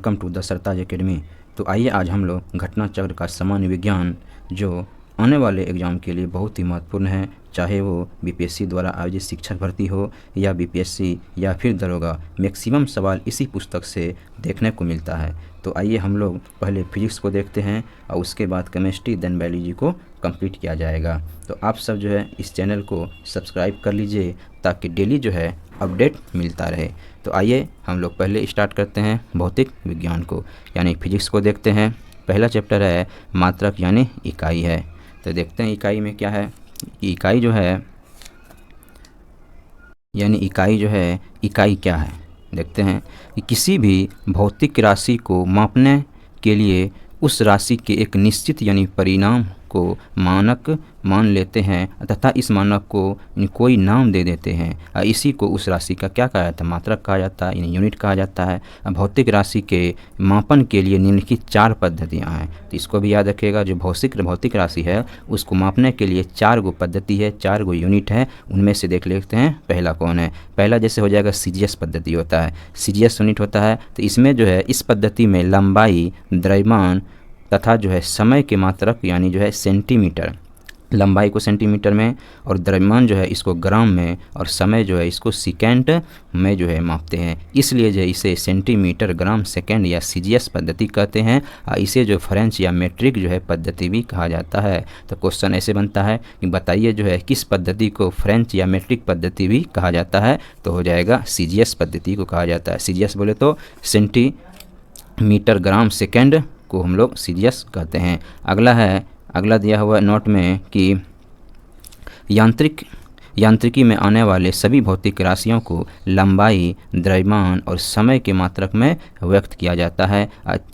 Welcome to the Sartaj academy. तो आइए आज हम लोग घटना चक्र का सामान्य विज्ञान जो आने वाले एग्ज़ाम के लिए बहुत ही महत्वपूर्ण है, चाहे वो बीपीएससी द्वारा आयोजित शिक्षक भर्ती हो या बीपीएससी या फिर दरोगा, मैक्सिमम सवाल इसी पुस्तक से देखने को मिलता है। तो आइए हम लोग पहले फिजिक्स को देखते हैं और उसके बाद केमिस्ट्री देन बायोलॉजी को कंप्लीट किया जाएगा। तो आप सब जो है इस चैनल को सब्सक्राइब कर लीजिए ताकि डेली जो है अपडेट मिलता रहे। तो आइए हम लोग पहले स्टार्ट करते हैं भौतिक विज्ञान को, यानी फिजिक्स को देखते हैं। पहला चैप्टर है मात्रक यानी इकाई है। तो देखते हैं इकाई में क्या है। इकाई जो है यानी इकाई क्या है, देखते हैं कि किसी भी भौतिक राशि को मापने के लिए उस राशि के एक निश्चित यानी परिणाम को मानक मान लेते हैं तथा इस मानक को कोई नाम दे देते हैं। इसी को उस राशि का क्या कहा जाता है, मात्रक कहा जाता है, यानी यूनिट कहा जाता है। भौतिक राशि के मापन के लिए निम्नलिखित 4 पद्धतियाँ हैं, तो इसको भी याद रखिएगा। जो भौतिक राशि है उसको मापने के लिए 4 गो पद्धति है, 4 गो यूनिट है। उनमें से देख लेते हैं पहला कौन है। पहला जैसे हो जाएगा सीजीएस पद्धति होता है, सीजीएस यूनिट होता है। तो इसमें जो है इस पद्धति में लंबाई, द्रव्यमान तथा जो है समय के मात्रक यानी जो है सेंटीमीटर, लंबाई को सेंटीमीटर में और द्रव्यमान जो है इसको ग्राम में और समय जो है इसको सेकेंड में जो है मापते हैं। इसलिए जो इसे सेंटीमीटर, ग्राम, सेकेंड या सीजीएस पद्धति कहते हैं। इसे जो फ्रेंच या मेट्रिक जो है पद्धति भी कहा जाता है। तो क्वेश्चन ऐसे बनता है कि बताइए जो है किस पद्धति को फ्रेंच या मेट्रिक पद्धति भी कहा जाता है। तो हो जाएगा सीजीएस पद्धति को कहा जाता है। सीजीएस बोले तो सेंटीमीटर, ग्राम, सेकेंड को हम लोग सीजीएस कहते हैं। अगला दिया हुआ नोट में कि यांत्रिकी में आने वाले सभी भौतिक राशियों को लंबाई, द्रव्यमान और समय के मात्रक में व्यक्त किया जाता है।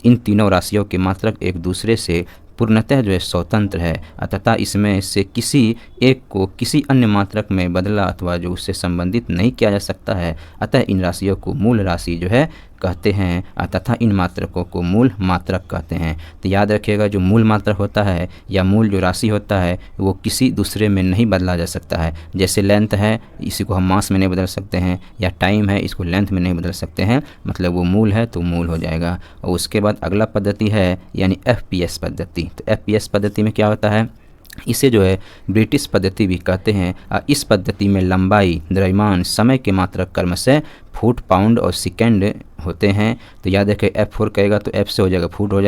इन तीनों राशियों के मात्रक एक दूसरे से पूर्णतः जो है स्वतंत्र है तथा इसमें से किसी एक को किसी अन्य मात्रक में बदला अथवा जो उससे संबंधित नहीं किया जा सकता है। अतः इन राशियों को मूल राशि जो है कहते हैं तथा इन मात्रकों को मूल मात्रक कहते हैं। तो याद रखिएगा जो मूल मात्रक होता है या मूल जो राशि होता है वो किसी दूसरे में नहीं बदला जा सकता है। जैसे लेंथ है, इसी को हम मास में नहीं बदल सकते हैं, या टाइम है, इसको लेंथ में नहीं बदल सकते हैं, मतलब वो मूल है तो मूल हो जाएगा। और उसके बाद अगला पद्धति है यानी एफपीएस पद्धति। तो एफपीएस पद्धति में क्या होता है, इसे जो है ब्रिटिश पद्धति भी कहते हैं। इस पद्धति में लंबाई, द्रव्यमान, समय के मात्रक क्रमशः फुट, पाउंड और सेकेंड होते हैं। तो याद रखें F4 कहेगा तो F से हो जाएगा फुट हो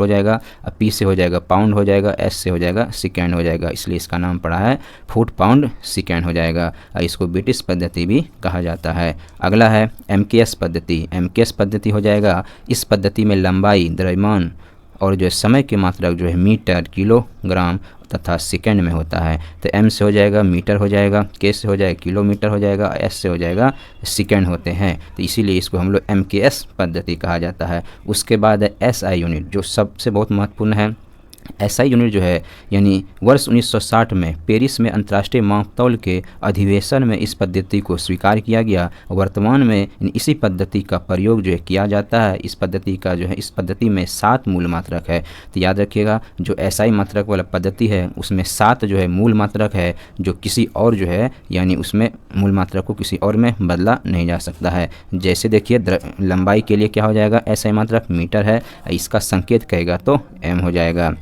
जाएगा, P से हो जाएगा पाउंड हो जाएगा, S से हो जाएगा सेकेंड हो जाएगा, इसलिए इसका नाम पड़ा है फुट, पाउंड, सेकेंड हो जाएगा। इसको ब्रिटिश पद्धति भी कहा जाता है। अगला है MKS पद्धति। MKS पद्धति हो जाएगा, इस पद्धति में लंबाई, द्रव्यमान और जो है समय के मात्रक जो है मीटर, किलोग्राम तथा सेकेंड में होता है। तो M से हो जाएगा मीटर हो जाएगा, K से हो जाएगा किलोमीटर हो जाएगा, S से हो जाएगा सेकेंड होते हैं। तो इसीलिए इसको हम लोग MKS पद्धति कहा जाता है। उसके बाद है SI यूनिट, जो सबसे बहुत महत्वपूर्ण है। SI यूनिट जो है यानी वर्ष 1960 में पेरिस में अंतर्राष्ट्रीय मापतौल के अधिवेशन में इस पद्धति को स्वीकार किया गया। वर्तमान में इसी पद्धति का प्रयोग जो है किया जाता है। इस पद्धति में 7 मूल मात्रक है। तो याद रखिएगा जो SI मात्रक वाला पद्धति है उसमें 7 जो है मूल मात्रक है, जो किसी और जो है यानी उसमें मूल मात्रक को किसी और में बदला नहीं जा सकता है। जैसे देखिए लंबाई के लिए क्या हो जाएगा, SI मात्रक मीटर है, इसका संकेत कहेगा तो M हो जाएगा।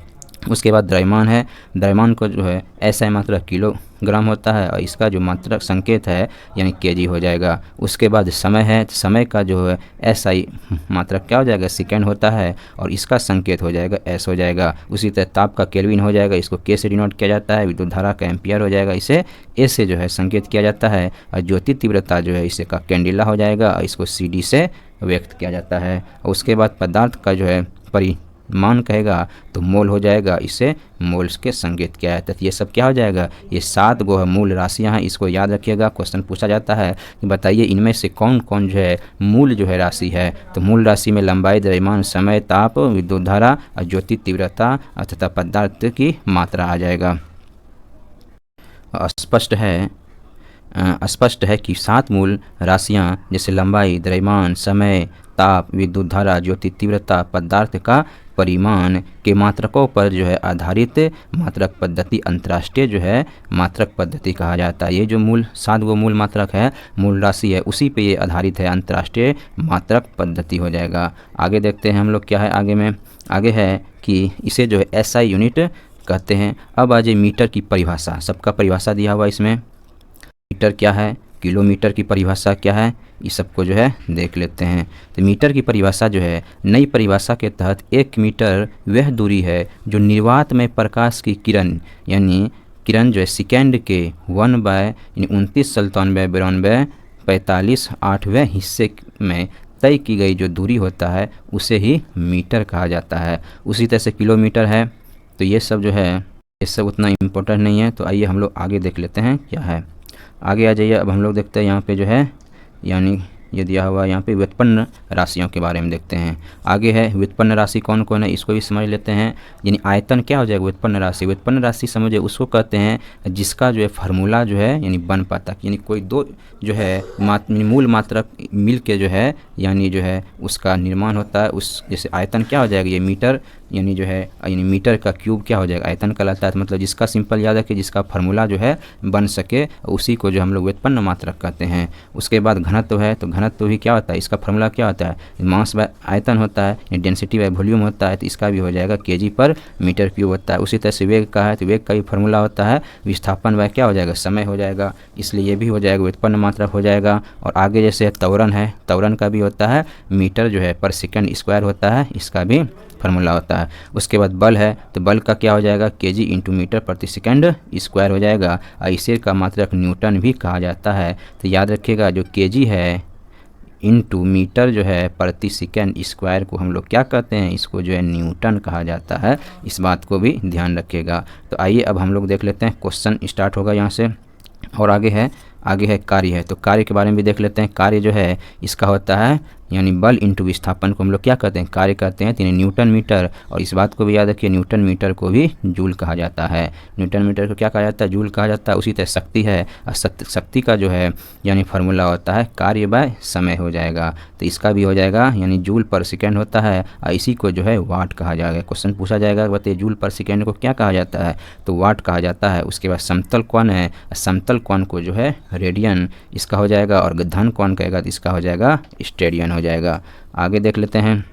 उसके बाद द्रव्यमान है, द्रव्यमान को जो है SI मात्रक किलोग्राम होता है और इसका जो मात्रक संकेत है यानी केजी हो जाएगा। उसके बाद समय है, समय का जो है SI मात्रक क्या हो जाएगा, सेकेंड होता है और इसका संकेत हो जाएगा S हो जाएगा। उसी तरह ताप का केल्विन हो जाएगा, इसको K से डिनोट किया जाता है। विद्युत धारा का एम्पियर हो जाएगा, इसे A से जो है संकेत किया जाता है। और ज्योति तीव्रता जो है इसे का कैंडिला हो जाएगा, इसको CD से व्यक्त किया जाता है। और उसके बाद पदार्थ का जो है मान कहेगा तो मोल हो जाएगा, इसे मोल्स के संकेत क्या है। तो ये सब क्या हो जाएगा, ये 7 गो है मूल राशियां हैं। इसको याद रखिएगा, क्वेश्चन पूछा जाता है कि बताइए इनमें से कौन कौन जो है मूल जो है राशि है। तो मूल राशि में लंबाई, द्रव्यमान, समय, ताप, विद्युत धारा, ज्योति तीव्रता तथा पदार्थ की मात्रा आ जाएगा। स्पष्ट है कि 7 मूल राशियां जैसे लंबाई, द्रव्यमान, समय, ताप, विद्युत धारा, ज्योति तीव्रता, पदार्थ का परिमाण के मात्रकों पर जो है आधारित मात्रक पद्धति अंतर्राष्ट्रीय जो है मात्रक पद्धति कहा जाता है। ये जो मूल 7 गो मूल मात्रक है, मूल राशि है, उसी पे ये आधारित है, अंतर्राष्ट्रीय मात्रक पद्धति हो जाएगा। आगे देखते हैं हम लोग क्या है आगे में। आगे है कि इसे जो है एसआई यूनिट कहते हैं। अब आ जाए मीटर की परिभाषा, सबका परिभाषा दिया हुआ इसमें। मीटर क्या है, किलोमीटर की परिभाषा क्या है, ये सबको जो है देख लेते हैं। तो मीटर की परिभाषा जो है, नई परिभाषा के तहत 1 मीटर वह दूरी है जो निर्वात में प्रकाश की किरण यानी किरण जो है सेकेंड के 1/29979245 हिस्से में तय की गई जो दूरी होता है उसे ही मीटर कहा जाता है। उसी तरह से किलोमीटर है। तो ये सब जो है ये सब उतना इम्पोर्टेंट नहीं है। तो आइए हम लोग आगे देख लेते हैं क्या है। आगे आ जाइए। अब हम लोग देखते हैं यहाँ पे जो है यानी ये दिया हुआ यहाँ पे व्युत्पन्न राशियों के बारे में देखते हैं। आगे है व्युत्पन्न राशि कौन कौन है, इसको भी समझ लेते हैं। यानी आयतन क्या हो जाएगा, व्युत्पन्न राशि। व्युत्पन्न राशि समझे उसको कहते हैं जिसका जो है फार्मूला जो है यानी बन पाता, यानी कोई दो जो है मूल मात्रक मिल के जो है यानी जो है उसका निर्माण होता है। उस जैसे आयतन क्या हो जाएगा, ये मीटर यानी जो है यानी मीटर का क्यूब क्या हो जाएगा, आयतन कहलाता है। मतलब जिसका सिंपल याद है कि जिसका फार्मूला जो है बन सके उसी को जो हम लोग व्युत्पन्न मात्रक कहते हैं। उसके बाद घनत्व है, तो घनत्व भी क्या होता है, इसका फार्मूला क्या होता है, मास बाय आयतन होता है, डेंसिटी बाय वॉल्यूम होता है। तो इसका भी हो जाएगा केजी पर मीटर क्यूब होता है। उसी तरह से वेग का है, तो वेग का भी फार्मूला होता है विस्थापन बाय क्या हो जाएगा, समय हो जाएगा, इसलिए ये भी हो जाएगा व्युत्पन्न मात्रक हो जाएगा। और आगे जैसे त्वरण है, त्वरण का भी होता है मीटर जो है पर सेकंड स्क्वायर होता है, इसका भी फार्मूला होता है। उसके बाद बल है, तो बल का क्या हो जाएगा, केजी इंटू मीटर प्रति सेकंड स्क्वायर हो जाएगा। इसे का मात्रक न्यूटन भी कहा जाता है। तो याद रखिएगा जो केजी है इंटू मीटर जो है प्रति सेकंड स्क्वायर को हम लोग क्या कहते हैं, इसको जो है न्यूटन कहा जाता है। इस बात को भी ध्यान रखिएगा। तो आइए अब हम लोग देख लेते हैं, क्वेश्चन स्टार्ट होगा यहाँ से। और आगे है कार्य है, तो कार्य के बारे में भी देख लेते हैं। कार्य जो है इसका होता है यानी बल इंटू विस्थापन को हम लोग क्या कहते हैं, कार्य कहते हैं। तो न्यूटन मीटर, और इस बात को भी याद रखिए न्यूटन मीटर को भी जूल कहा जाता है। न्यूटन मीटर को क्या कहा जाता है, जूल कहा जाता है। उसी तरह शक्ति है, शक्ति का जो है यानी फार्मूला होता है कार्य बाय समय हो जाएगा। तो इसका भी हो जाएगा यानी जूल पर सेकेंड होता है, और इसी को जो है वाट कहा जाएगा। क्वेश्चन पूछा जाएगा बताइए जूल पर सेकेंड को क्या कहा जाता है, तो वाट कहा जाता है। उसके बाद समतल कोण है, समतल कोण को जो है रेडियन इसका हो जाएगा, और घन कोण कहेगा तो इसका हो जाएगा स्टेडियन हो जाएगा। आगे देख लेते हैं।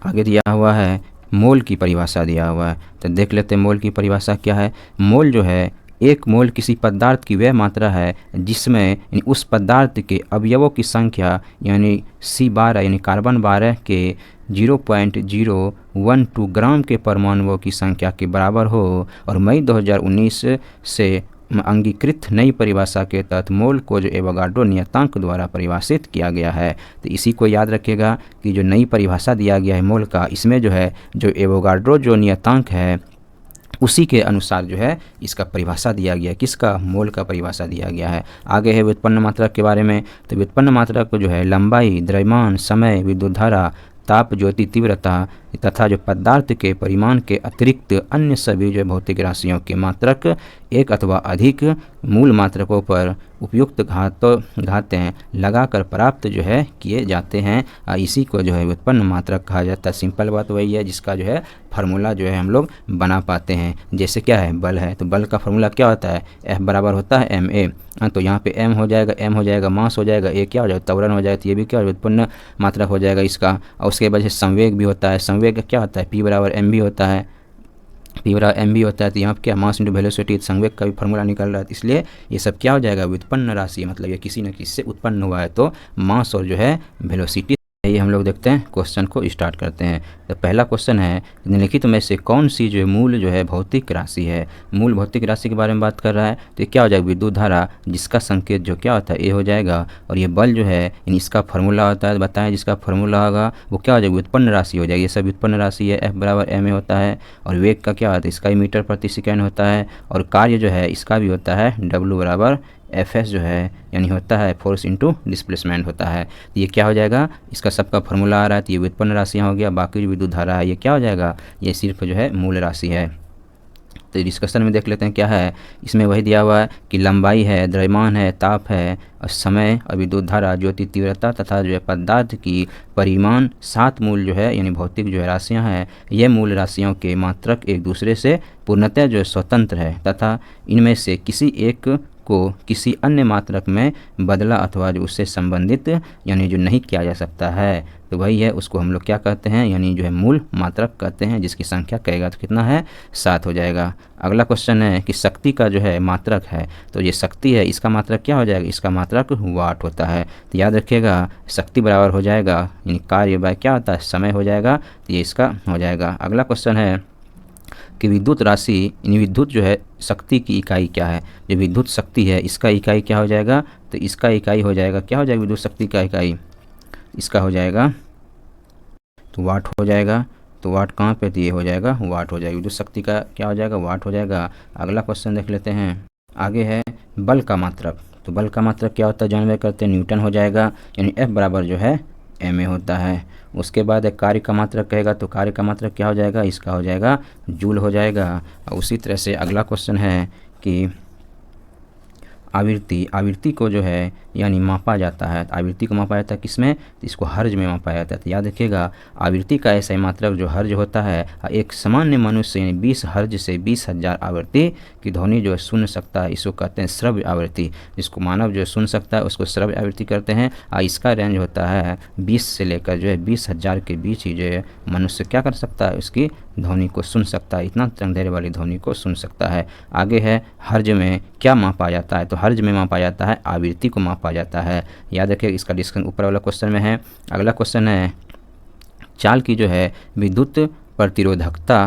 आगे दिया हुआ है मोल की परिभाषा दिया हुआ है, तो देख लेते हैं मोल की परिभाषा क्या है। मोल जो है, एक मोल किसी पदार्थ की वह मात्रा है जिसमें उस पदार्थ के अवयवों की संख्या यानी C12 यानी कार्बन 12 के 0.012 ग्राम के परमाणुओं की संख्या के बराबर हो। और मई 2019 से अंगीकृत नई परिभाषा के तहत मोल को जो एवोगाड्रो नियतांक द्वारा परिभाषित किया गया है। तो इसी को याद रखिएगा कि जो नई परिभाषा दिया गया है मोल का, इसमें जो है जो एवोगाड्रो जो नियतांक है उसी के अनुसार जो है इसका परिभाषा दिया गया है, किसका, मोल का परिभाषा दिया गया है। आगे है व्युत्पन्न मात्रक के बारे में। तो व्युत्पन्न मात्रक को जो है लंबाई, द्रव्यमान, समय, विद्युत धारा, ताप, ज्योति तीव्रता तथा जो पदार्थ के परिमाण के अतिरिक्त अन्य सभी जो भौतिक राशियों के मात्रक एक अथवा अधिक मूल मात्रकों पर उपयुक्त घातें लगाकर प्राप्त जो है किए जाते हैं। इसी को जो है व्युत्पन्न मात्रक कहा जाता है। सिंपल बात वही है जिसका जो है फार्मूला जो है हम लोग बना पाते हैं। जैसे क्या है, बल है, तो बल का फार्मूला क्या होता है, F बराबर होता है ma। तो यहाँ पे m हो जाएगा, मास हो जाएगा, a क्या हो जाएगा, त्वरण हो जाएगा। तो ये भी क्या व्युत्पन्न मात्रक हो जाएगा इसका। और उसके बाद संवेग भी होता है, संवेग क्या होता है, p बराबर m होता है, p बराबर m होता है। तो यहाँ पे क्या, मास इंटू वेलोसिटी, संवेग का भी फार्मूला निकल रहा है। इसलिए ये सब क्या हो जाएगा, व्युत्पन्न राशि, मतलब ये किसी न किसी से उत्पन्न हुआ है। तो मास और जो है वेलोसिटी। ये हम लोग देखते हैं, क्वेश्चन को स्टार्ट करते हैं। तो पहला क्वेश्चन है निम्नलिखित में से कौन सी जो मूल जो है भौतिक राशि है। मूल भौतिक राशि के बारे में बात कर रहा है। तो ये क्या हो जाएगा, विद्युत धारा, जिसका संकेत जो क्या होता है ए हो जाएगा। और ये बल जो है इसका फार्मूला होता है, बताएं जिसका फार्मूला होगा वो क्या हो जाएगा, व्युत्पन्न राशि हो जाएगी। ये सब व्युत्पन्न राशि है, F बराबर ma होता है। और वेग का क्या होता है, इसका ही मीटर प्रति सेकेंड होता है। और कार्य जो है इसका भी होता है W बराबर Fs जो है यानी होता है फोर्स इंटू डिस्प्लेसमेंट होता है। तो ये क्या हो जाएगा, इसका सबका फार्मूला आ रहा है। तो ये व्युत्पन्न राशियाँ हो गया। बाकी जो विद्युत धारा है ये क्या हो जाएगा, ये सिर्फ जो है मूल राशि है। तो डिस्कशन में देख लेते हैं क्या है। इसमें वही दिया हुआ है कि लंबाई है, द्रव्यमान है, ताप है और समय और विद्युत धारा, ज्योति तीव्रता तथा जो है पदार्थ की परिमाण 7 मूल जो है यानी भौतिक जो है राशियाँ हैं, ये मूल राशियों के मात्रक एक दूसरे से पूर्णतः जो है स्वतंत्र है तथा इनमें से किसी एक को किसी अन्य मात्रक में बदला अथवा जो उससे संबंधित यानी जो नहीं किया जा सकता है, तो वही है उसको हम लोग क्या कहते हैं यानी जो है मूल मात्रक कहते हैं, जिसकी संख्या कहेगा तो कितना है 7 हो जाएगा। अगला क्वेश्चन है कि शक्ति का जो है मात्रक है, तो ये शक्ति है इसका मात्रक क्या हो जाएगा, इसका मात्रक वाट होता है। तो याद रखिएगा शक्ति बराबर हो जाएगा यानी कार्य बाय क्या होता है समय हो जाएगा, तो ये इसका हो जाएगा। अगला क्वेश्चन है कि विद्युत राशि यानी विद्युत जो है शक्ति की इकाई क्या है। जो विद्युत शक्ति है इसका इकाई क्या हो जाएगा, तो इसका इकाई हो जाएगा क्या हो जाएगा विद्युत शक्ति का इकाई, इसका हो जाएगा तो वाट हो जाएगा। तो वाट कहाँ पे, तो ये हो जाएगा वाट हो जाएगा, विद्युत शक्ति का क्या हो जाएगा वाट हो जाएगा। अगला क्वेश्चन देख लेते हैं। आगे है बल का मात्रक, तो बल का मात्रक क्या होता है जानवे करते हैं न्यूटन हो जाएगा यानी F बराबर जो है ma होता है। उसके बाद एक कार्य का मात्रक कहेगा, तो कार्य का मात्रक क्या हो जाएगा, इसका हो जाएगा जूल हो जाएगा। और उसी तरह से अगला क्वेश्चन है कि आवृत्ति को जो है यानी मापा जाता है, आवृत्ति को मापा जाता है किसमें, तो इसको हर्ज में मापा जाता है। तो याद रखिएगा आवृत्ति का ऐसा मात्रक जो हर्ज होता है, एक सामान्य मनुष्य यानी 20 हर्ज से 20,000 आवृत्ति की ध्वनि जो है सुन सकता है, इसको कहते हैं श्रव्य आवृत्ति। जिसको मानव जो है सुन सकता है उसको श्रव्य आवृत्ति करते हैं। और इसका रेंज होता है 20 से लेकर जो है 20,000 के बीच ही जो है मनुष्य क्या कर सकता है, उसकी ध्वनि को सुन सकता है, इतना अंधेरे वाली ध्वनि को सुन सकता है। आगे है हर्ज में क्या मापा जाता है, तो हर्ज में मापा जाता है आवृत्ति को मापा जाता है। याद रखिए इसका डिस्कशन ऊपर वाला क्वेश्चन में है। अगला क्वेश्चन है चाल की जो है विद्युत प्रतिरोधकता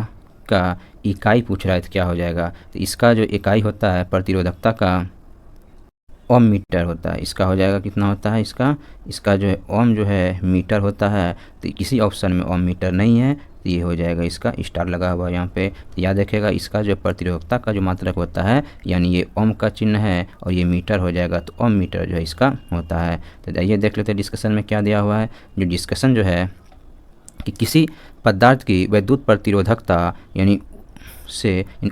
का इकाई पूछ रहा है, तो क्या हो जाएगा, तो इसका जो इकाई होता है प्रतिरोधकता का ओम मीटर होता है। इसका हो जाएगा कितना होता है, इसका जो है ओम जो है मीटर होता है। तो किसी ऑप्शन में ओम मीटर नहीं है, तो ये हो जाएगा इसका स्टार लगा हुआ यहाँ पे। तो याद रखिएगा इसका जो प्रतिरोधकता का जो मात्रक होता है यानी ये ओम का चिन्ह है और ये मीटर हो जाएगा, तो ओम मीटर जो है इसका होता है। तो आइए देख लेते हैं डिस्कशन में क्या दिया हुआ है। जो डिस्कशन जो है कि किसी पदार्थ की विद्युत प्रतिरोधकता यानी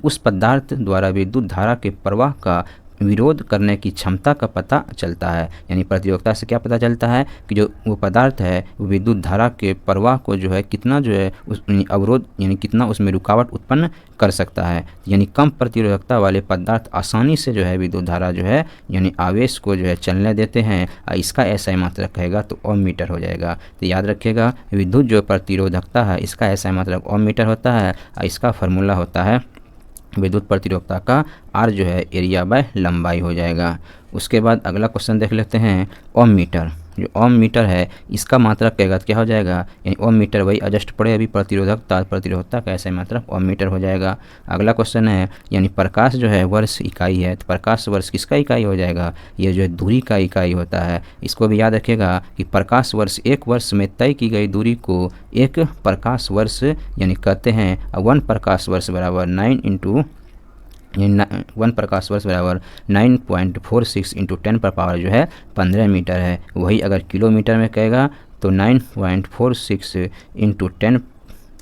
उस पदार्थ द्वारा विद्युत धारा के प्रवाह का विरोध करने की क्षमता का पता चलता है। यानी प्रतिरोधकता से क्या पता चलता है कि जो वो पदार्थ है वो विद्युत धारा के प्रवाह को जो है कितना जो है उस अवरोध यानी कितना उसमें रुकावट उत्पन्न कर सकता है। यानी कम प्रतिरोधकता वाले पदार्थ आसानी से जो है विद्युत धारा जो है यानी आवेश को जो है चलने देते हैं। इसका ऐसा मात्रक कहेगा तो ओम मीटर हो जाएगा। तो याद रखिएगा विद्युत जो प्रतिरोधकता है इसका ऐसा मात्रक ओम मीटर होता है। इसका फार्मूला होता है विद्युत प्रतिरोधकता का आर जो है एरिया बाय लंबाई हो जाएगा। उसके बाद अगला क्वेश्चन देख लेते हैं ओम मीटर। जो ओम मीटर है इसका मात्रक कहेगा तो क्या हो जाएगा, यानी ओम मीटर वही एडजस्ट पड़े अभी प्रतिरोधकता का ऐसा मात्रक ओम मीटर हो जाएगा। अगला क्वेश्चन है यानी प्रकाश जो है वर्ष इकाई है, तो प्रकाश वर्ष किसका इकाई हो जाएगा, ये जो है दूरी का इकाई होता है। इसको भी याद रखिएगा कि प्रकाश वर्ष एक वर्ष में तय की गई दूरी को एक प्रकाश वर्ष यानी कहते हैं। 1 प्रकाश वर्ष बराबर 1 प्रकाश वर्ष बराबर 9.46 इंटू 10 पर पावर जो है 15 मीटर है। वही अगर किलोमीटर में कहेगा तो 9.46 इंटू 10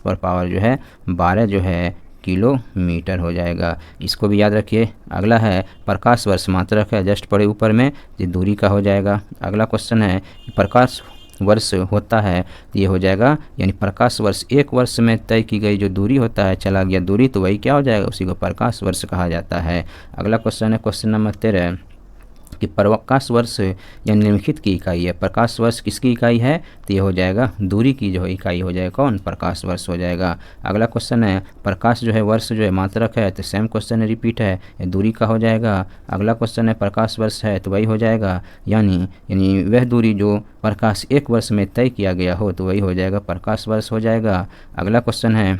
पर पावर जो है 12 जो है किलोमीटर हो जाएगा। इसको भी याद रखिए। अगला है प्रकाश वर्ष मात्रक है जस्ट पड़े ऊपर में, ये दूरी का हो जाएगा। अगला क्वेश्चन है प्रकाश वर्ष होता है, ये हो जाएगा यानी प्रकाश वर्ष एक वर्ष में तय की गई जो दूरी होता है, चला गया दूरी तो वही क्या हो जाएगा, उसी को प्रकाश वर्ष कहा जाता है। अगला क्वेश्चन है क्वेश्चन नंबर 13 कि प्रकाश वर्ष यानी निम्नलिखित की इकाई है। प्रकाश वर्ष किसकी इकाई है, तो ये हो जाएगा दूरी की जो इकाई हो जाएगा कौन, प्रकाश वर्ष हो जाएगा। अगला क्वेश्चन है प्रकाश जो है वर्ष जो है मात्रक है, तो सेम क्वेश्चन रिपीट है, ये दूरी का हो जाएगा। अगला क्वेश्चन है प्रकाश वर्ष है तो वही हो जाएगा यानी वह दूरी जो प्रकाश एक वर्ष में तय किया गया हो, तो वही हो जाएगा प्रकाश वर्ष हो जाएगा। अगला क्वेश्चन है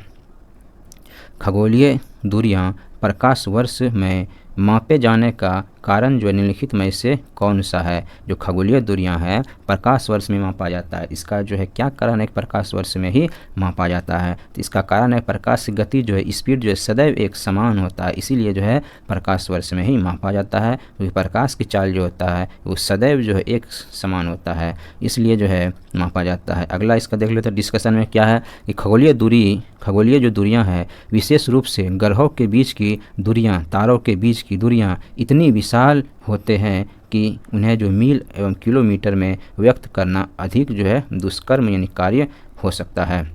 खगोलीय दूरियाँ प्रकाश वर्ष में मापे जाने का कारण जो है निम्नलिखित में से कौन सा है? जो खगोलीय दूरियां हैं प्रकाश वर्ष में मापा जाता है, इसका जो है क्या कारण है? प्रकाश वर्ष में ही मापा जाता है। तो इसका कारण है प्रकाश की गति जो है, स्पीड जो है सदैव एक समान होता है, इसीलिए जो है प्रकाश वर्ष में ही मापा जाता है। क्योंकि प्रकाश की चाल जो होता है वो सदैव जो है एक समान होता है, इसलिए जो है मापा जाता है। अगला इसका देख लेते हैं डिस्कशन में क्या है कि खगोलीय जो दूरियां हैं, विशेष रूप से ग्रहों के बीच की दूरियां, तारों के बीच की दूरियां इतनी विशाल होते हैं कि उन्हें जो मील एवं किलोमीटर में व्यक्त करना अधिक जो है दुष्कर्म यानी कार्य हो सकता है।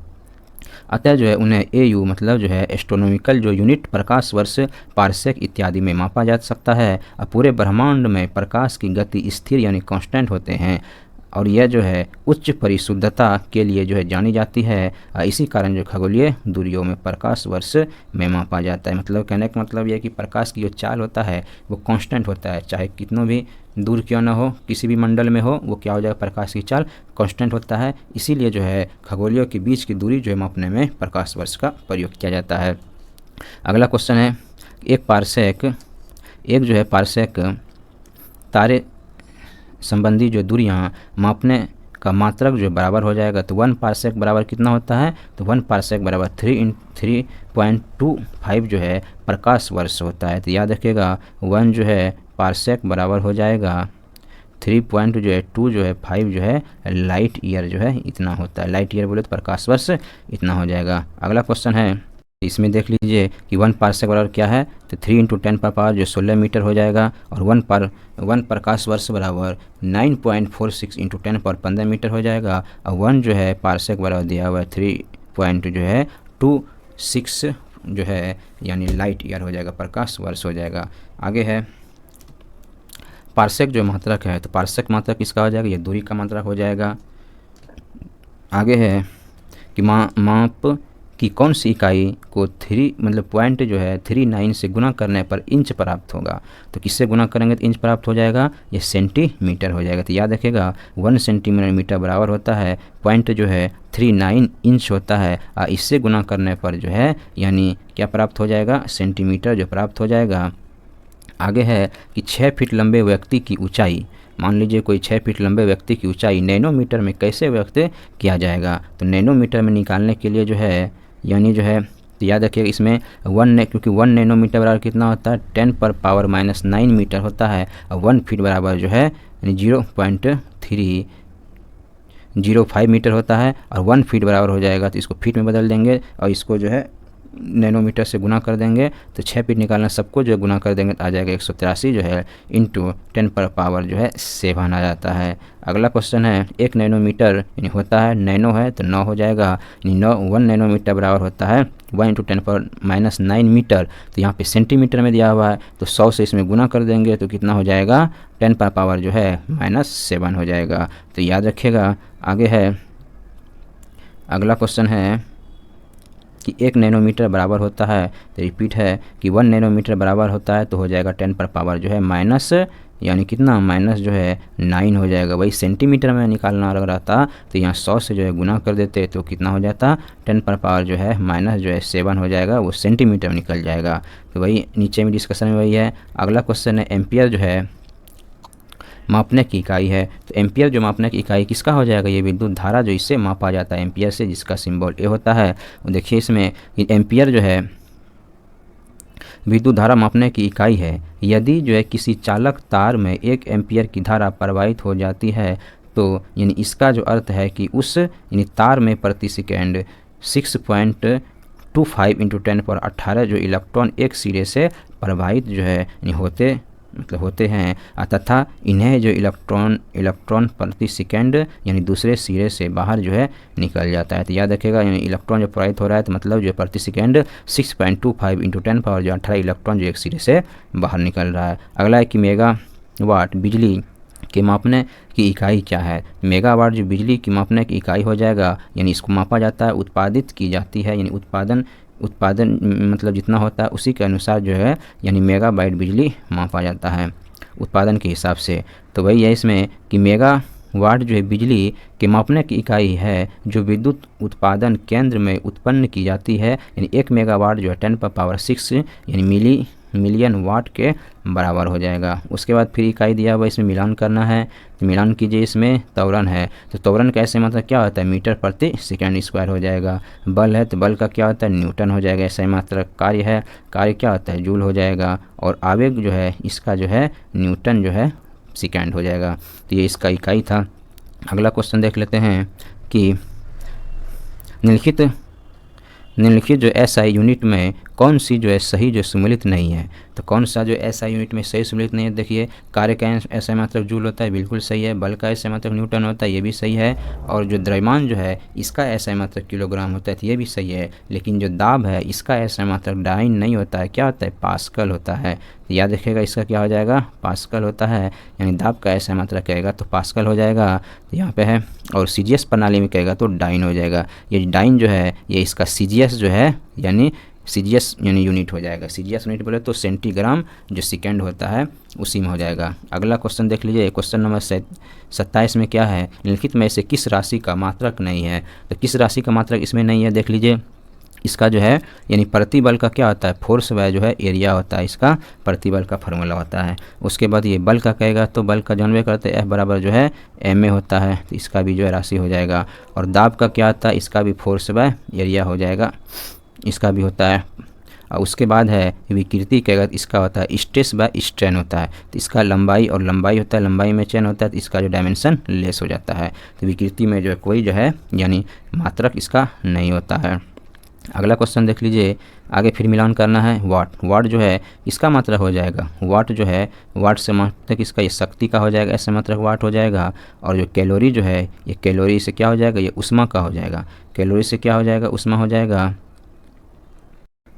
अतः जो है उन्हें AU मतलब जो है एस्ट्रोनॉमिकल जो यूनिट, प्रकाश वर्ष, पारसेक इत्यादि में मापा जा सकता है। और पूरे ब्रह्मांड में प्रकाश की गति स्थिर यानी कांस्टेंट होते हैं और यह जो है उच्च परिशुद्धता के लिए जो है जानी जाती है। इसी कारण जो खगोलीय दूरियों में प्रकाश वर्ष में मापा जाता है। मतलब कहने का मतलब यह है कि प्रकाश की जो चाल होता है वो कांस्टेंट होता है, चाहे कितनों भी दूर क्यों ना हो, किसी भी मंडल में हो, वो क्या हो जाएगा, प्रकाश की चाल कांस्टेंट होता है। इसीलिए जो है खगोलियों के बीच की दूरी जो है मापने में प्रकाश वर्ष का प्रयोग किया जाता है। अगला क्वेश्चन है एक जो है पारसेक तारे संबंधी जो दूरियां मापने का मात्रक जो बराबर हो जाएगा। तो 1 पारसेक बराबर कितना होता है? तो 1 पारसेक बराबर 3.25 जो है प्रकाश वर्ष होता है। तो याद रखिएगा 1 जो है पारसेक बराबर हो जाएगा 3.2 जो है 5 जो है लाइट ईयर जो है इतना होता है। लाइट ईयर बोले तो प्रकाश वर्ष इतना हो जाएगा। अगला क्वेश्चन है, इसमें देख लीजिए कि 1 पारसेक बराबर क्या है? तो 3 × 10 पर पावर जो 16 मीटर हो जाएगा और 1 प्रकाश वर्ष बराबर 9.46 × 10 पर 15 मीटर हो जाएगा। और 1 जो है पारसेक बराबर दिया हुआ है 3.26 जो है यानी लाइट ईयर हो जाएगा, प्रकाश वर्ष हो जाएगा। आगे है पारसेक जो मात्रक है, तो पारसेक मात्रक किसका हो जाएगा? ये दूरी का मात्रक हो जाएगा। आगे है कि माप कि कौन सी इकाई को 3 मतलब पॉइंट जो है 39 से गुना करने पर इंच प्राप्त होगा। तो किससे गुना करेंगे तो इंच प्राप्त हो जाएगा? ये सेंटीमीटर हो जाएगा। तो याद रखिएगा 1 सेंटीमीटर बराबर होता है पॉइंट जो है 39 इंच होता है। इससे गुना करने पर जो है यानी क्या प्राप्त हो जाएगा? सेंटीमीटर जो प्राप्त हो जाएगा। आगे है कि 6 फीट लंबे व्यक्ति की ऊंचाई, मान लीजिए कोई 6 फीट लंबे व्यक्ति की ऊंचाई नैनोमीटर में कैसे व्यक्त किया जाएगा? तो नैनोमीटर में निकालने के लिए जो है यानी जो है तो याद रखिएगा इसमें क्योंकि 1 नैनोमीटर बराबर कितना होता है? 10⁻⁹ मीटर होता है। और 1 फीट बराबर जो है यानी 0.305 मीटर होता है। और 1 फीट बराबर हो जाएगा तो इसको फीट में बदल देंगे और इसको जो है नैनोमीटर से गुना कर देंगे। तो 6 फीट निकालना सबको जो है गुना कर देंगे तो आ जाएगा 183 जो है × 10 पर पावर जो है 7 आ जाता है। अगला क्वेश्चन है 1 नैनोमीटर यानी होता है, नैनो है तो 9 हो जाएगा, यानी 1 नैनोमीटर बराबर होता है 1 × 10⁻⁹ मीटर। तो यहाँ पे सेंटीमीटर में दिया हुआ है तो 100 से इसमें गुना कर देंगे तो कितना हो जाएगा? 10 पर पावर जो है -7 हो जाएगा। तो याद रखिएगा। आगे है अगला क्वेश्चन है कि 1 नैनोमीटर बराबर होता है, तो रिपीट है कि 1 नैनोमीटर बराबर होता है तो हो जाएगा 10 पर पावर जो है माइनस यानी कितना माइनस जो है 9 हो जाएगा। वही सेंटीमीटर में निकालना लग रहा था तो यहाँ 100 से जो है गुना कर देते तो कितना हो जाता 10 पर पावर जो है माइनस जो है 7 हो जाएगा, वो सेंटीमीटर में निकल जाएगा। तो वही नीचे में डिस्कशन में वही है। अगला क्वेश्चन है एम्पियर जो है मापने की इकाई है। तो एम्पियर जो मापने की इकाई किसका हो जाएगा? ये विद्युत धारा जो इससे मापा जाता है एम्पियर से, जिसका सिंबल ए होता है। देखिए इसमें एम्पियर जो है विद्युत धारा मापने की इकाई है। यदि जो है किसी चालक तार में 1 एम्पियर की धारा प्रवाहित हो जाती है तो यानी इसका जो अर्थ है कि उस यानी तार में प्रति सेकेंड 6.25 × 10⁻18 जो इलेक्ट्रॉन एक सिरे से प्रवाहित जो है होते हैं तथा इन्हें जो इलेक्ट्रॉन प्रति सेकेंड यानी दूसरे सिरे से बाहर जो है निकल जाता है। तो याद रखिएगा यानी इलेक्ट्रॉन जो प्रवाहित हो रहा है तो मतलब जो प्रति सेकेंड 6.25 × 10⁻18 इलेक्ट्रॉन जो एक सिरे से बाहर निकल रहा है। अगला है कि मेगावाट बिजली के मापने की इकाई क्या है? मेगावाट जो बिजली की मापने की इकाई हो जाएगा यानी इसको मापा जाता है, उत्पादित की जाती है यानी उत्पादन मतलब जितना होता है उसी के अनुसार जो है यानी मेगाबाइट बिजली मापा जाता है उत्पादन के हिसाब से। तो वही है इसमें कि मेगावाट जो है बिजली के मापने की इकाई है जो विद्युत उत्पादन केंद्र में उत्पन्न की जाती है। यानी 1 मेगावाट जो है 10⁻⁶ यानी मिलियन वाट के बराबर हो जाएगा। उसके बाद फिर इकाई दिया हुआ, इसमें मिलान करना है, तो मिलान कीजिए, इसमें त्वरण है तो त्वरण का ऐसे मात्रक क्या होता है, मीटर प्रति सेकंड स्क्वायर हो जाएगा। बल है तो बल का क्या होता है, न्यूटन हो जाएगा ऐसे मात्रक। कार्य है, कार्य क्या होता है, जूल हो जाएगा। और आवेग जो है इसका जो है न्यूटन जो है सेकंड हो जाएगा। तो ये इसका इकाई था। अगला क्वेश्चन देख लेते हैं कि निम्नलिखित जो एसआई यूनिट में कौन सी जो है सही जो सम्मिलित नहीं है। तो कौन सा जो एसआई यूनिट में सही सम्मिलित नहीं है, देखिए कार्य का ऐसा मात्रक जूल होता है, बिल्कुल सही है। बल का ऐसा मात्रक न्यूटन होता है, ये भी सही है। और जो द्रव्यमान जो है इसका ऐसा मात्रक किलोग्राम होता है, तो ये भी सही है। लेकिन जो दाब है इसका ऐसा मात्रक डाइन नहीं होता है, क्या होता है, पास्कल होता है। तो याद रखिएगा इसका क्या हो जाएगा, पास्कल होता है। यानी दाब का ऐसा मात्रक कहेगा तो पास्कल हो जाएगा, तो यहाँ पे है। और सीजीएस प्रणाली में कहेगा तो डाइन हो जाएगा। ये डाइन जो है ये इसका सीजीएस जो है यानी सीजीएस यानी यूनिट हो जाएगा। सीजीएस यूनिट बोले तो सेंटीग्राम जो सेकेंड होता है उसी में हो जाएगा। अगला क्वेश्चन देख लीजिए, क्वेश्चन नंबर 27 में क्या है, निम्नलिखित में से किस राशि का मात्रक नहीं है। तो किस राशि का मात्रक इसमें नहीं है, देख लीजिए। इसका जो है यानी प्रतिबल का क्या होता है, फोर्स बाय जो है एरिया होता है, इसका प्रतिबल का फार्मूला होता है। उसके बाद ये बल का कहेगा तो बल का जानवे करते हैं, F बराबर जो है ma होता है, तो इसका भी जो है राशि हो जाएगा। और दाब का क्या होता है, इसका भी फोर्स बाय एरिया हो जाएगा, इसका भी होता है। और उसके बाद है विकृति कहेगा तो इसका होता है स्ट्रेस बाय स्ट्रेन होता है, तो इसका लंबाई और लंबाई होता है, लंबाई में चेन होता है, तो इसका जो डायमेंशन लेस हो जाता है। तो विकृति में जो है कोई जो है यानी मात्रक इसका नहीं होता है। अगला क्वेश्चन देख लीजिए, आगे फिर मिलान करना है। वाट जो है इसका मात्रक हो जाएगा, वाट जो है वाट से मात्रक इसका ये शक्ति का हो जाएगा, ऐसे मात्रक वाट हो जाएगा। और जो कैलोरी जो है ये कैलोरी से क्या हो जाएगा, ये उष्मा का हो जाएगा, कैलोरी से क्या हो जाएगा, उष्मा हो जाएगा।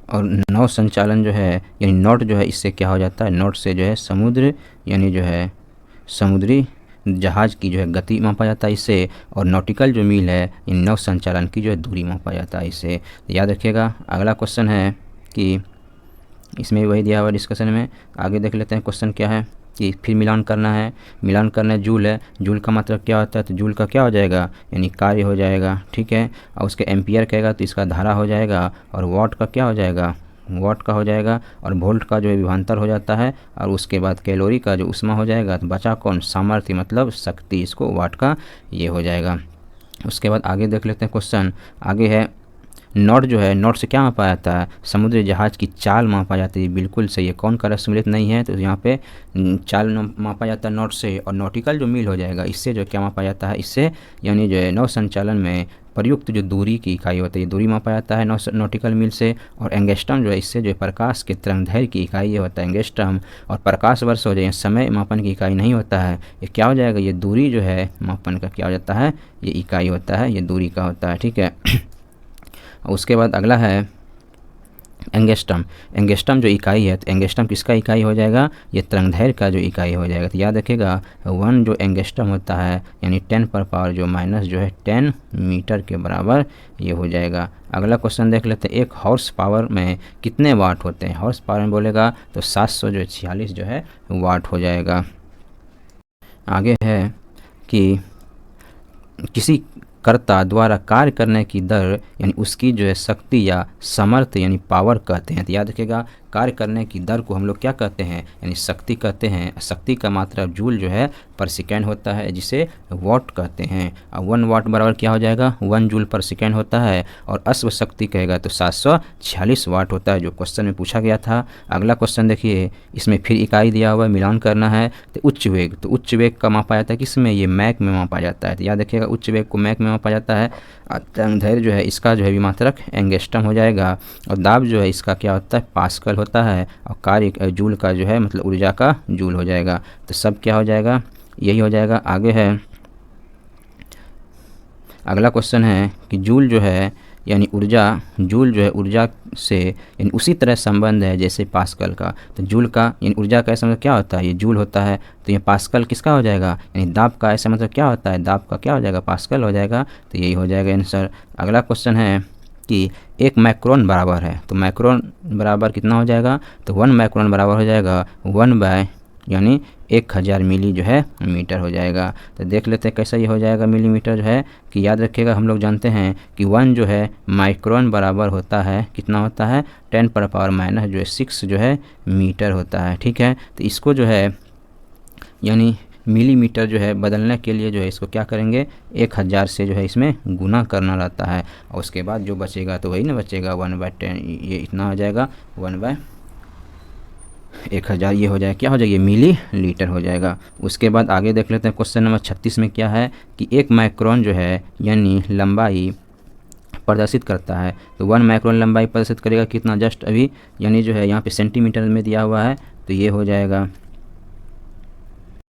और नौ संचालन जो है यानी नॉट जो है इससे क्या हो जाता है, नॉट से जो है समुद्र यानी जो है समुद्री जहाज़ की जो है गति मापा जाता है इससे। और नॉटिकल जो मील है इन नौ संचालन की जो है दूरी मापा जाता है इससे, तो याद रखिएगा। अगला क्वेश्चन है कि इसमें वही दिया हुआ डिस्कशन में, आगे देख लेते हैं क्वेश्चन क्या है कि फिर मिलान करना है। मिलान करना है, जूल है, जूल का मतलब क्या होता है, तो जूल का क्या हो जाएगा यानी कार्य हो जाएगा, ठीक है। और उसके एम्पियर कहेगा तो इसका धारा हो जाएगा। और वाट का क्या हो जाएगा, वाट का हो जाएगा। और वोल्ट का जो है विभवांतर हो जाता है। और उसके बाद कैलोरी का जो उष्मा हो जाएगा, तो बचा कौन, सामर्थ्य मतलब शक्ति, इसको वाट का ये हो जाएगा। उसके बाद आगे देख लेते हैं क्वेश्चन, आगे है नॉट जो है, नॉट से क्या मापा जाता है, समुद्री जहाज़ की चाल मापा जाती है, बिल्कुल सही है। कौन कारक सम्मिलित नहीं है, तो यहाँ पे चाल मापा जाता है नॉट से। और नॉटिकल जो मील हो जाएगा इससे जो क्या मापा जाता है, इससे यानी जो है नौ संचालन में प्रयुक्त जो दूरी की इकाई होती है, दूरी मापा जाता है नॉटिकल मील से। और एंगस्ट्रम जो है इससे जो है प्रकाश के तरंगदैर्घ्य की इकाई ये होता है एंगस्ट्रम। और प्रकाश वर्ष हो जाए, समय मापन की इकाई नहीं होता है, ये क्या हो जाएगा, ये दूरी जो है मापन का क्या हो जाता है, ये इकाई होता है, ये दूरी का होता है, ठीक है। उसके बाद अगला है एंगस्ट्रम। एंगस्ट्रम जो इकाई है, तो एंगस्ट्रम किसका इकाई हो जाएगा, ये तरंगदैर्घ्य का जो इकाई हो जाएगा। तो याद रखिएगा 1 जो एंगस्ट्रम होता है यानी 10 पर पावर जो माइनस जो है 10 मीटर के बराबर ये हो जाएगा। अगला क्वेश्चन देख लेते हैं, एक हॉर्स पावर में कितने वाट होते हैं। हॉर्स पावर में बोलेगा तो 746 जो है वाट हो जाएगा। आगे है कि किसी कर्ता द्वारा कार्य करने की दर यानी उसकी जो है शक्ति या सामर्थ्य यानी पावर कहते हैं। तो याद रखिएगा कार्य करने की दर को हम लोग क्या कहते हैं, यानी शक्ति कहते हैं। शक्ति का मात्रा जूल जो है पर सेकेंड होता है, जिसे वाट कहते हैं। और 1 वाट बराबर क्या हो जाएगा, 1 जूल पर सेकेंड होता है। और अश्व शक्ति कहेगा तो 746 वाट होता है, जो क्वेश्चन में पूछा गया था। अगला क्वेश्चन देखिए, इसमें फिर इकाई दिया हुआ है, मिलान करना है। तो उच्च वेग, तो उच्च वेग का मापा जाता है किसमें, ये मैक में मापा जाता है। तो याद रखिएगा उच्च वेग को मैक में मापा जाता है। तरंगदैर्घ्य जो है इसका जो है विमात्रक एंगस्ट्रम हो जाएगा। और दाब जो है इसका क्या होता है, पास्कल होता है। और कार्य जूल का जो है मतलब ऊर्जा का जूल हो जाएगा। तो सब क्या हो जाएगा, यही हो जाएगा। आगे है अगला क्वेश्चन है कि जूल जो है यानी ऊर्जा, जूल जो है ऊर्जा से यानी उसी तरह संबंध है जैसे पास्कल का। तो जूल का यानी ऊर्जा का ऐसा मतलब क्या होता है, ये जूल होता है। तो ये पास्कल किसका हो जाएगा, यानी दाब का ऐसा मतलब क्या होता है, दाब का क्या हो जाएगा, पास्कल हो जाएगा। तो यही हो जाएगा आंसर। अगला क्वेश्चन है कि 1 माइक्रोन बराबर है, तो माइक्रोन बराबर कितना हो जाएगा, तो 1 माइक्रोन बराबर हो जाएगा 1/10 यानी 1000 मिली जो है मीटर हो जाएगा। तो देख लेते हैं कैसा ये हो जाएगा मिलीमीटर जो है कि याद रखिएगा हम लोग जानते हैं कि 1 जो है माइक्रोन बराबर होता है, कितना होता है 10⁻⁻ जो है 6 जो है मीटर होता है। ठीक है, तो इसको जो है यानी मिलीमीटर जो है बदलने के लिए जो है इसको क्या करेंगे 1000 से जो है इसमें गुना करना रहता है, और उसके बाद जो बचेगा तो वही ना बचेगा 1/10, ये इतना हो जाएगा 1/1000, ये हो जाएगा क्या हो जाएगा, ये मिली लीटर हो जाएगा। उसके बाद आगे देख लेते हैं क्वेश्चन नंबर 36 में क्या है कि 1 माइक्रोन जो है यानी लंबाई प्रदर्शित करता है। तो 1 माइक्रोन लंबाई प्रदर्शित करेगा कितना, जस्ट अभी यानी जो है यहाँ पे सेंटीमीटर में दिया हुआ है, तो ये हो जाएगा,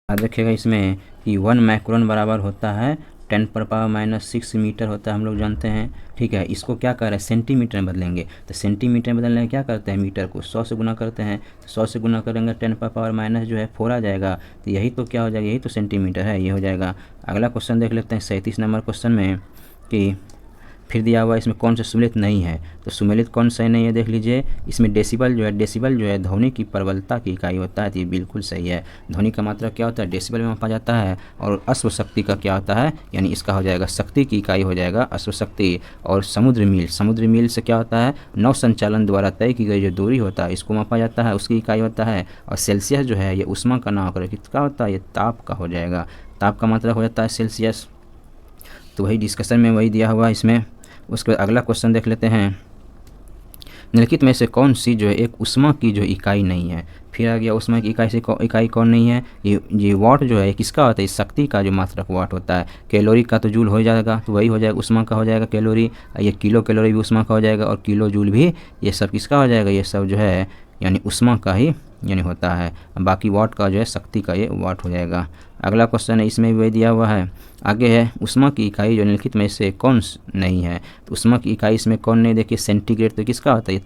याद रखिएगा इसमें कि 1 माइक्रोन बराबर होता है 10⁻⁻6 मीटर होता है, हम लोग जानते हैं। ठीक है, इसको क्या कर रहे हैं सेंटीमीटर में बदलेंगे, तो सेंटीमीटर में बदलने क्या करते हैं मीटर को 100 से गुना करते हैं, तो 100 से गुना करेंगे 10⁻⁻ जो है 4 आ जाएगा, तो यही तो क्या हो जाएगा, यही तो सेंटीमीटर है, ये हो जाएगा। अगला क्वेश्चन देख लेते हैं 37 नंबर क्वेश्चन में कि फिर दिया हुआ इसमें कौन सा सुमेलित नहीं है, तो सुमेलित कौन सा नहीं है देख लीजिए। इसमें डेसिबल जो है ध्वनि की प्रबलता की इकाई होता है, तो ये बिल्कुल सही है। ध्वनि का मात्रा क्या होता है डेसिबल में मापा जाता है, और अश्व शक्ति का क्या होता है, यानी इसका हो जाएगा शक्ति की इकाई हो जाएगा अश्व शक्ति। और समुद्र मील से क्या होता है नौ संचालन द्वारा तय की गई जो दूरी होता है इसको मापा जाता है, उसकी इकाई होता है। और सेल्सियस जो है ये ऊष्मा का नाम होकर किसका होता है, ये ताप का हो जाएगा, ताप का मात्रा हो जाता है सेल्सियस। तो वही डिस्कशन में वही दिया हुआ इसमें। उसके बाद अगला क्वेश्चन देख लेते हैं, निम्नलिखित में से कौन सी जो है एक ऊष्मा की जो इकाई नहीं है। फिर आ गया ऊष्मा की इकाई से इकाई कौन नहीं है, ये वाट जो है किसका होता है, इस शक्ति का जो मात्रक वाट होता है। कैलोरी का तो जूल हो जाएगा, तो वही हो जाएगा ऊष्मा का हो जाएगा कैलोरी। ये किलो कैलोरी भी ऊष्मा का हो जाएगा, और किलो जूल भी, ये सब किसका हो जाएगा, ये सब जो है यानी ऊष्मा का ही यानी होता है। बाकी वाट का जो है शक्ति का ये वाट हो जाएगा। अगला क्वेश्चन है इसमें भी वही दिया हुआ है, आगे है ऊष्मा की इकाई जो निम्नलिखित में से कौन नहीं है। तो ऊष्मा की इकाई इसमें कौन नहीं, देखिए सेंटीग्रेड तो किसका होता है,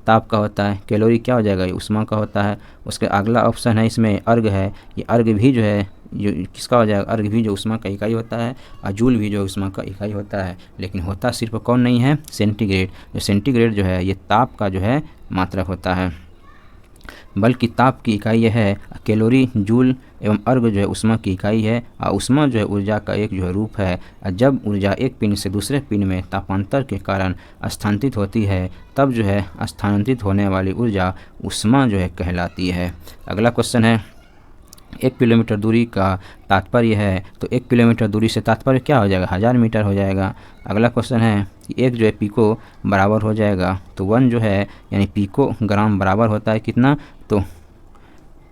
ताप का होता है। कैलोरी क्या हो जाएगा, ये ऊष्मा का होता है। उसके अगला ऑप्शन है इसमें अर्घ है, ये अर्घ भी जो है जो किसका हो जाएगा, अर्घ भी जो ऊष्मा का इकाई होता है, और जूल भी जो ऊष्मा का इकाई होता है। लेकिन होता सिर्फ कौन नहीं है, सेंटीग्रेड। जो सेंटीग्रेड जो है ये ताप का जो है मात्रक होता है, बल्कि ताप की इकाई यह है। कैलोरी जूल एवं अर्घ जो है ऊष्मा की इकाई है, और ऊष्मा जो है ऊर्जा का एक जो है रूप है। और जब ऊर्जा एक पिंड से दूसरे पिंड में तापांतर के कारण स्थानांतरित होती है, तब जो है स्थानांतरित होने वाली ऊर्जा ऊष्मा जो है कहलाती है। अगला क्वेश्चन है 1 किलोमीटर दूरी का तात्पर्य है, तो 1 किलोमीटर दूरी से तात्पर्य क्या हो जाएगा, 1000 मीटर हो जाएगा। अगला क्वेश्चन है कि 1 जो है पिको बराबर हो जाएगा, तो 1 जो है यानी पिको ग्राम बराबर होता है कितना, तो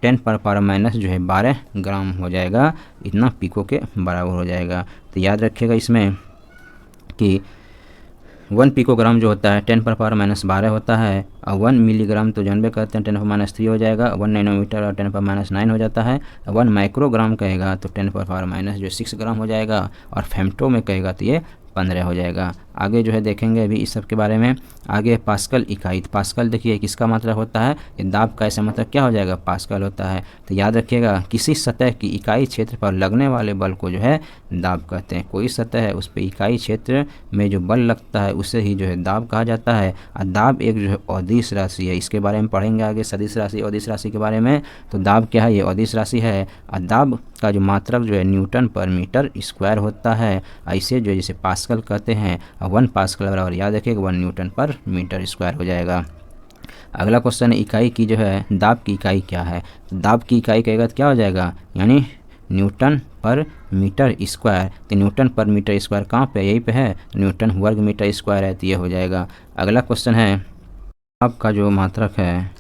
10⁻⁻ जो है 12 ग्राम हो जाएगा, इतना पिको के बराबर हो जाएगा। तो याद रखिएगा इसमें कि 1 पिकोग्राम जो होता है 10⁻⁻12 होता है, और 1 मिलीग्राम तो जानबे करते हैं 10⁻³ हो जाएगा। 1 नैनोमीटर और 10⁻9 हो जाता है। 1 माइक्रोग्राम कहेगा तो 10⁻⁻ जो 6 ग्राम हो जाएगा, और फेम्टो में कहेगा तो ये 15 हो जाएगा। आगे जो है देखेंगे अभी इस सब के बारे में। आगे पास्कल इकाई, तो पास्कल देखिए किसका मात्रा होता है, ये दाब का ऐसा मतलब क्या हो जाएगा, पास्कल होता है। तो याद रखिएगा किसी सतह की इकाई क्षेत्र पर लगने वाले बल को जो है दाब कहते हैं। कोई सतह है उस पर इकाई क्षेत्र में जो बल लगता है उसे ही जो है दाब कहा जाता है। और दाब एक जो है अदिश राशि है, इसके बारे में पढ़ेंगे आगे सदिश राशि अदिश राशि के बारे में। तो दाब क्या है, ये अदिश राशि है। और दाब का जो मात्रक जो है न्यूटन पर मीटर स्क्वायर होता है। ऐसे जो जिसे पास्कल कहते हैं, 1 पास्कल बराबर याद रखिएगा 1 न्यूटन पर मीटर स्क्वायर हो जाएगा। अगला क्वेश्चन है इकाई की जो है दाब की इकाई क्या है। दाब की इकाई कहेगा तो क्या हो जाएगा, यानी न्यूटन पर मीटर स्क्वायर। तो न्यूटन पर मीटर स्क्वायर कहाँ पे, यहीं पे है, न्यूटन वर्ग मीटर स्क्वायर है, तो ये हो जाएगा। अगला क्वेश्चन है दाब का जो मात्रक है,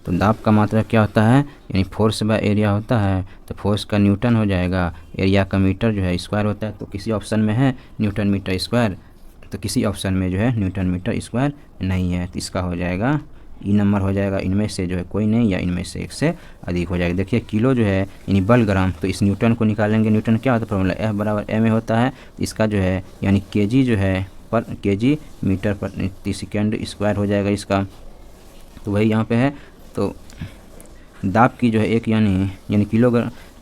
तो दाब का मात्रक क्या होता है, यानी फोर्स बाय एरिया होता है। तो फोर्स का न्यूटन हो जाएगा, एरिया का मीटर जो है स्क्वायर होता है। तो किसी ऑप्शन में है न्यूटन मीटर स्क्वायर, तो किसी ऑप्शन में जो है न्यूटन मीटर स्क्वायर नहीं है, तो इसका हो जाएगा ई नंबर हो जाएगा। इनमें से जो है कोई नहीं, या इनमें से एक से अधिक हो जाएगा। देखिए किलो जो है यानी बल ग्राम, तो इस न्यूटन को निकालेंगे। न्यूटन क्या होता है, फॉर्मूला F बराबर m होता है। इसका जो है यानी केजी जो है पर केजी मीटर प्रति सेकेंड स्क्वायर हो जाएगा इसका, तो वही यहाँ पे है। तो दाब की जो है एक यानी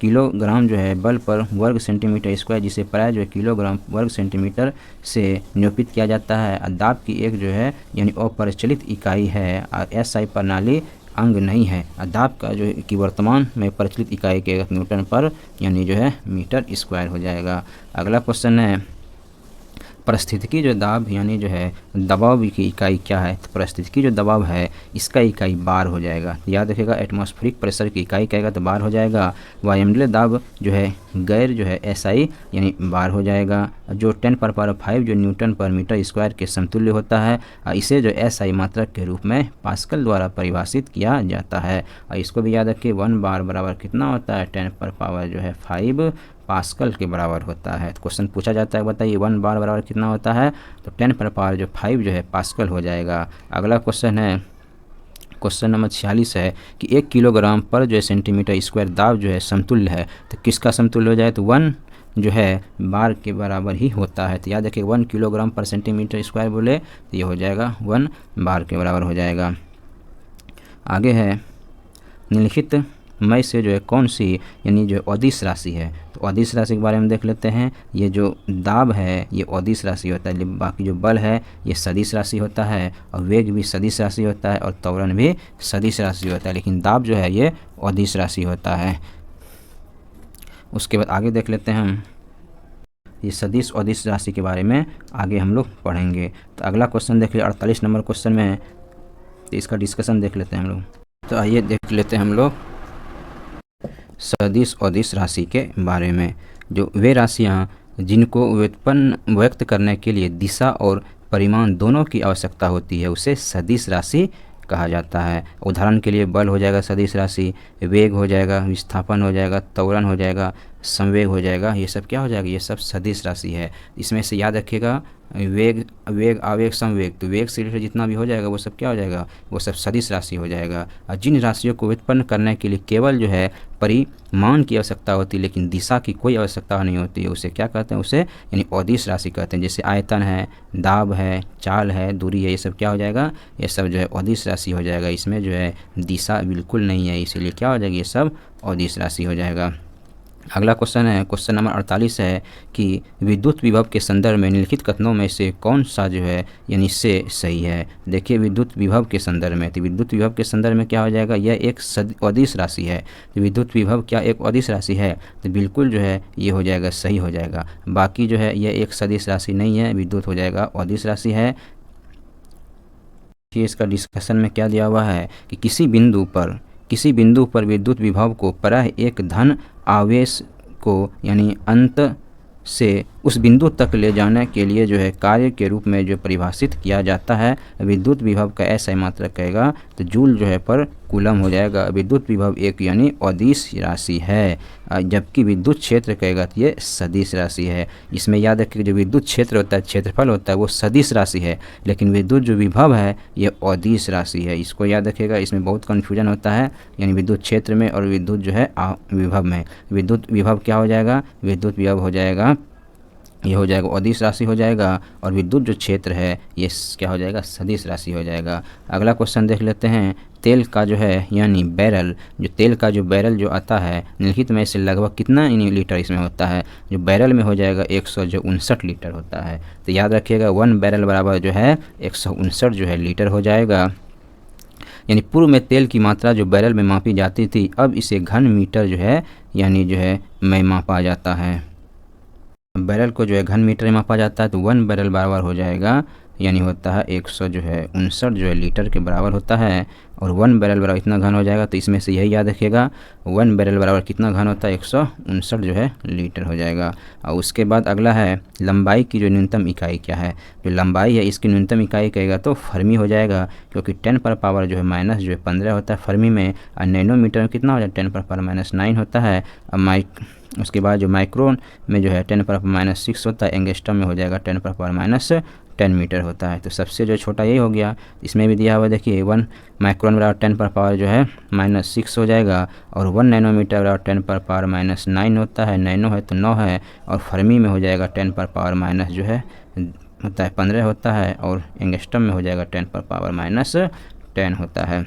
किलोग्राम जो है बल पर वर्ग सेंटीमीटर स्क्वायर, जिसे प्राय जो है किलोग्राम वर्ग सेंटीमीटर से निरूपित किया जाता है। और दाब की एक जो है यानी अप्रचलित इकाई है। और SI प्रणाली अंग नहीं है। दाब का जो कि वर्तमान में प्रचलित इकाई के न्यूटन पर यानी जो है मीटर स्क्वायर हो जाएगा। अगला क्वेश्चन है परिस्थितिकी जो दाब यानी जो है दबाव की इकाई क्या है। तो परिस्थितिकी जो दबाव है इसका इकाई बार हो जाएगा। याद रखिएगा एटमॉस्फेरिक प्रेशर की इकाई कहेगा तो बार हो जाएगा। वायुमंडलीय दाब जो है गैर जो है एसआई यानी बार हो जाएगा। जो 10⁵ जो न्यूटन पर मीटर स्क्वायर के समतुल्य होता है इसे जो एसआई मात्रक के रूप में पास्कल द्वारा परिभाषित किया जाता है। और इसको भी याद रखिए 1 बार बराबर कितना होता है 10⁵ जो है 5 पास्कल के बराबर होता है। तो क्वेश्चन पूछा जाता है बताइए 1 बार बराबर कितना होता है तो 10⁵ जो 5 जो है पास्कल हो जाएगा। अगला क्वेश्चन है क्वेश्चन नंबर 46 है कि 1 किलोग्राम पर जो है सेंटीमीटर स्क्वायर दाब जो है समतुल्य है। तो किसका समतुल्य हो जाए तो 1 जो है बार के बराबर ही होता है। तो याद रखिए 1 किलोग्राम पर सेंटीमीटर स्क्वायर बोले तो ये हो जाएगा 1 बार के बराबर हो जाएगा। आगे है निम्नलिखित में से जो है कौन सी यानी जो अदिश राशि है। तो अदिश राशि के बारे में देख लेते हैं। ये जो दाब है ये अदिश राशि होता है, बाकी जो बल है ये सदिश राशि होता है, और वेग भी सदिश राशि होता है, और त्वरण भी सदिश राशि होता है, लेकिन दाब जो है ये अदिश राशि होता है। उसके बाद आगे देख लेते हैं हम ये सदिश अदिश राशि के बारे में आगे हम लोग पढ़ेंगे। तो अगला क्वेश्चन देख लिया 48 नंबर क्वेश्चन में, तो इसका डिस्कशन देख लेते हैं हम लोग। तो आइए देख लेते हैं हम लोग सदिश अदिश राशि के बारे में। जो वे राशियाँ जिनको व्युत्पन्न व्यक्त करने के लिए दिशा और परिमाण दोनों की आवश्यकता होती है उसे सदिश राशि कहा जाता है। उदाहरण के लिए बल हो जाएगा सदिश राशि, वेग हो जाएगा, विस्थापन हो जाएगा, त्वरण हो जाएगा, संवेग हो जाएगा, ये सब क्या हो जाएगा ये सब सदिश राशि है। इसमें से याद रखिएगा वेग आवेग संवेग, तो वेग से रिलेटेड जितना भी हो जाएगा वो सब क्या हो जाएगा वो सब सदिश राशि हो जाएगा। और जिन राशियों को व्युत्पन्न करने के लिए केवल जो है परिमाण की आवश्यकता होती है लेकिन दिशा की कोई आवश्यकता नहीं होती है उसे क्या कहते हैं उसे यानी अदिश राशि कहते हैं। जैसे आयतन है, दाब है, चाल है, दूरी है, ये सब क्या हो जाएगा ये सब जो है अदिश राशि हो जाएगा। इसमें जो है दिशा बिल्कुल नहीं है, इसीलिए क्या हो जाएगी ये सब अदिश राशि हो जाएगा। अगला क्वेश्चन है क्वेश्चन नंबर 48 है कि विद्युत विभव के संदर्भ में निम्नलिखित कथनों में से कौन सा जो है यानी से सही है। देखिए विद्युत विभव के संदर्भ में, तो विद्युत विभव के संदर्भ में क्या हो जाएगा यह एक अदिश राशि है। तो विद्युत विभव क्या एक अदिश राशि है तो बिल्कुल जो है ये हो जाएगा सही हो जाएगा। बाकी जो है यह एक सदिश राशि नहीं है, विद्युत हो जाएगा अदिश राशि है। इसका डिस्कशन में क्या दिया हुआ है कि किसी बिंदु पर विद्युत विभव को प्रायः एक धन आवेश को यानी अंत से उस बिंदु तक ले जाने के लिए जो है कार्य के रूप में जो परिभाषित किया जाता है। विद्युत विभव का ऐसा मात्रक कहेगा तो जूल जो है पर कूलम हो जाएगा। विद्युत विभव एक यानी अदिश राशि है, जबकि विद्युत क्षेत्र कहेगा तो ये सदिश राशि है। इसमें याद रखिए जो विद्युत क्षेत्र होता है क्षेत्रफल होता है वो सदिश राशि है, लेकिन विद्युत जो विभव है ये अदिश राशि है। इसको याद रखिएगा, इसमें बहुत कन्फ्यूजन होता है यानी विद्युत क्षेत्र में और विद्युत जो है विभव में। विद्युत विभव क्या हो जाएगा विद्युत विभव हो जाएगा ये हो जाएगा अदिश राशि हो जाएगा, और विद्युत जो क्षेत्र है ये क्या हो जाएगा सदिश राशि हो जाएगा। अगला क्वेश्चन देख लेते हैं तेल का जो है यानी बैरल, जो तेल का जो बैरल जो आता है निम्नलिखित में से लगभग कितना लीटर इसमें होता है। जो बैरल में हो जाएगा 159 लीटर होता है। तो याद रखिएगा 1 बैरल बराबर जो है 159 जो है लीटर हो जाएगा। यानी पूर्व में तेल की मात्रा जो बैरल में मापी जाती थी अब इसे घन मीटर जो है यानी जो है में मापा जाता है। बैरल को जो है घन मीटर में मापा जाता है तो 1 बैरल बराबर हो जाएगा यानी होता है 159 जो है लीटर के बराबर होता है। और 1 बैरल बराबर इतना घन हो जाएगा, तो इसमें से यही याद रखिएगा 1 बैरल बराबर कितना घन होता है 159 जो है लीटर हो जाएगा। और उसके बाद अगला है लंबाई की जो न्यूनतम इकाई क्या है। जो लंबाई है इसकी न्यूनतम इकाई कहेगा तो फर्मी हो जाएगा, क्योंकि 10⁻⁻ जो है माइनस जो है 15 होता है फर्मी में, और नैनोमीटर में कितना हो जाए 10⁻⁻9 होता है। उसके बाद जो माइक्रोन में जो है 10⁻⁻6 होता है, एंगस्ट्रम में हो जाएगा 10⁻⁻10 मीटर होता है। तो सबसे जो छोटा यही हो गया। इसमें भी दिया हुआ देखिए 1 माइक्रोन बराबर 10⁻⁻ जो है -6 हो जाएगा, और 1 नैनोमीटर बराबर 10⁻⁻9 होता है, नैनो है तो 9 है, और फर्मी में हो जाएगा 10⁻⁻- जो है होता है 15 होता है, और एंगस्ट्रम में हो जाएगा 10⁻⁻10 होता है।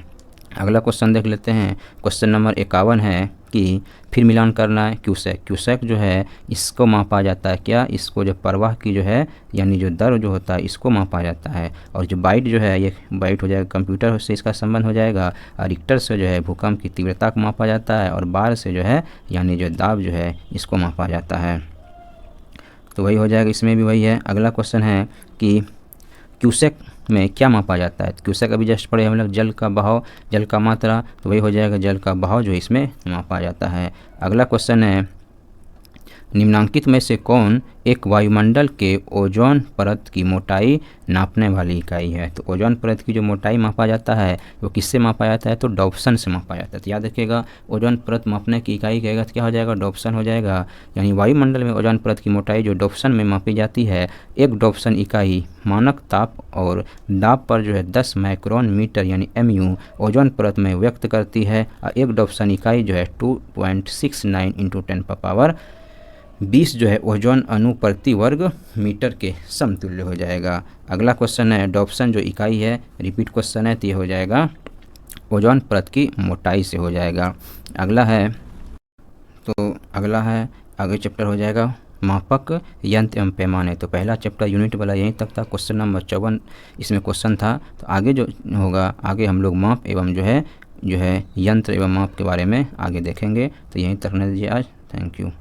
अगला क्वेश्चन देख लेते हैं क्वेश्चन नंबर 51 है की फिर मिलान करना है क्यूसेक। क्यूसेक जो है इसको मापा जाता है क्या, इसको जो प्रवाह की जो है यानी जो दर जो होता है इसको मापा जाता है। और जो बाइट जो है ये बाइट हो जाएगा कंप्यूटर से इसका संबंध हो जाएगा। और रिक्टर से जो है भूकंप की तीव्रता को मापा जाता है। और बार से जो है यानी जो दाब जो है इसको मापा जाता है। तो वही हो जाएगा, इसमें भी वही है। अगला क्वेश्चन है कि क्यूसेक में क्या मापा जाता है। क्यूसेक अभी जस्ट पढ़े हम लोग जल का बहाव, जल का मात्रा, तो वही हो जाएगा जल का बहाव जो इसमें मापा जाता है। अगला क्वेश्चन है निम्नांकित में से कौन एक वायुमंडल के ओजोन परत की मोटाई नापने वाली इकाई है। तो ओजोन परत की जो मोटाई मापा जाता है वो किससे मापा जाता है, तो डॉप्सन से मापा जाता है। तो याद रखिएगा ओजोन परत मापने की इकाई कहेगा तो क्या हो जाएगा, डॉप्सन हो जाएगा। यानी वायुमंडल में ओजोन परत की मोटाई जो डॉप्सन में मापी जाती है, एक डॉप्सन इकाई मानक ताप और दाब पर जो है 10 माइक्रोन मीटर यानी MU ओजोन परत में व्यक्त करती है। और एक डॉप्सन इकाई जो है 2.69 × 10⁻20 जो है ओजोन अणु प्रति वर्ग मीटर के समतुल्य हो जाएगा। अगला क्वेश्चन है डॉप्सन जो इकाई है, रिपीट क्वेश्चन है, तो ये हो जाएगा ओजोन परत की मोटाई से हो जाएगा। अगला है आगे चैप्टर हो जाएगा मापक यंत्र एवं पैमाने। तो पहला चैप्टर यूनिट वाला यहीं तक था, क्वेश्चन नंबर 54 इसमें क्वेश्चन था। तो आगे जो होगा आगे हम लोग माप एवं जो है यंत्र एवं माप के बारे में आगे देखेंगे। तो यहीं तक रहने दीजिए आज। Thank you.